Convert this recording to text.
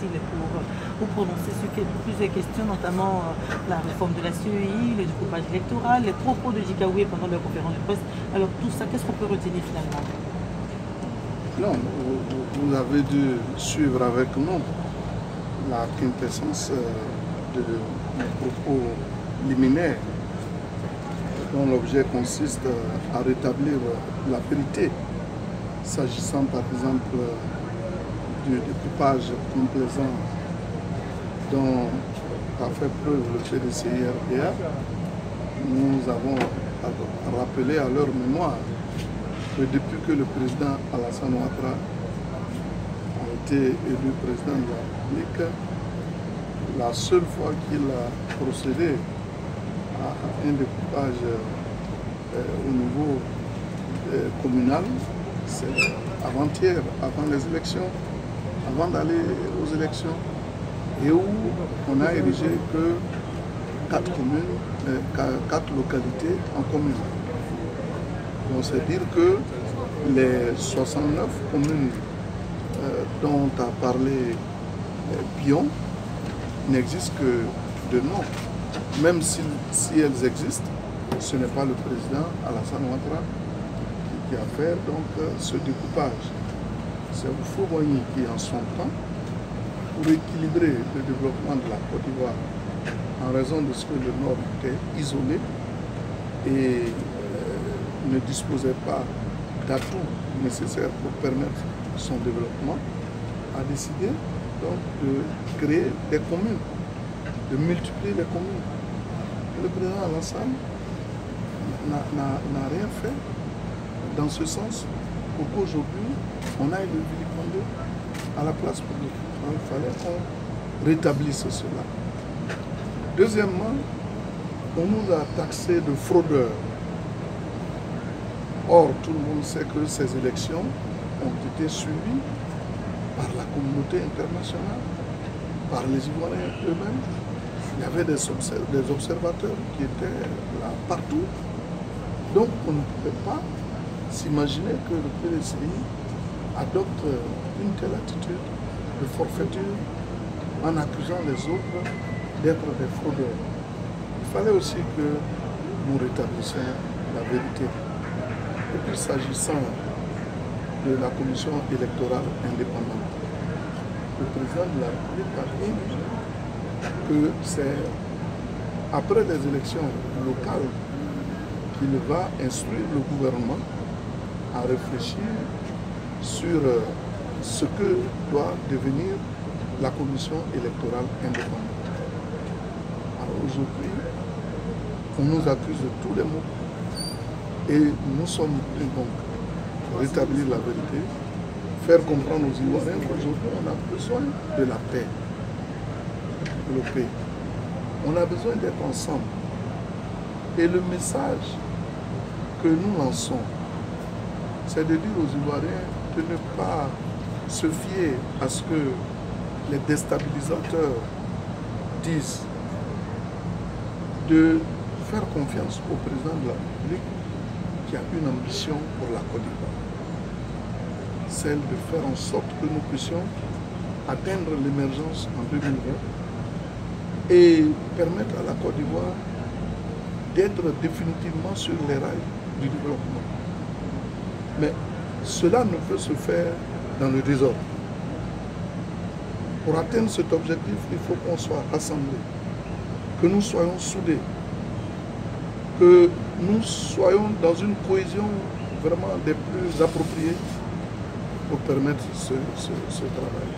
facile pour vous prononcer sur plusieurs questions, notamment la réforme de la CEI, le découpage électoral, les propos de Djikaoué pendant la conférence de presse. Alors tout ça, qu'est-ce qu'on peut retenir finalement? Non, vous avez dû suivre avec nous la quintessence de mes propos liminaires, dont l'objet consiste à rétablir la vérité, s'agissant par exemple du découpage complaisant dont a fait preuve le PDCI-RDA. Nous avons rappelé à leur mémoire que depuis que le président Alassane Ouattara a été élu président de la République, la seule fois qu'il a procédé à un découpage au niveau communal, c'est avant-hier, avant les élections, avant d'aller aux élections, et où on a érigé que 4 localités en commune. Donc c'est dire que les 69 communes dont a parlé Pion n'existent que de nom. Même si elles existent, ce n'est pas le président Alassane Ouattara qui a fait donc ce découpage. C'est Houphouët-Boigny qui, en son temps, pour équilibrer le développement de la Côte d'Ivoire, en raison de ce que le Nord était isolé et ne disposait pas d'atouts nécessaires pour permettre son développement, a décidé donc de créer des communes, de multiplier les communes. Le président Alassane n'a rien fait dans ce sens pour qu'aujourd'hui on aille le vilipender à la place publique. Donc, il fallait qu'on rétablisse cela. Deuxièmement, on nous a taxés de fraudeurs. Or, tout le monde sait que ces élections ont été suivies par la communauté internationale, par les Ivoiriens eux-mêmes. Il y avait des observateurs qui étaient là partout. Donc, on ne pouvait pas s'imaginer que le PDCI adopte une telle attitude de forfaiture en accusant les autres d'être des fraudeurs. Il fallait aussi que nous rétablissions la vérité. Et puis s'agissant de la commission électorale indépendante, le président de la République a dit que c'est après les élections locales qu'il va instruire le gouvernement à réfléchir sur ce que doit devenir la commission électorale indépendante. Alors aujourd'hui, on nous accuse de tous les maux et nous sommes venus donc rétablir la vérité, faire comprendre aux Ivoiriens qu'aujourd'hui on a besoin de la paix, de la paix. On a besoin d'être ensemble. Et le message que nous lançons, c'est de dire aux Ivoiriens de ne pas se fier à ce que les déstabilisateurs disent, de faire confiance au président de la République qui a une ambition pour la Côte d'Ivoire. Celle de faire en sorte que nous puissions atteindre l'émergence en 2020 et permettre à la Côte d'Ivoire d'être définitivement sur les rails du développement. Mais cela ne peut se faire dans le désordre. Pour atteindre cet objectif, il faut qu'on soit rassemblés, que nous soyons soudés, que nous soyons dans une cohésion vraiment des plus appropriées pour permettre ce travail.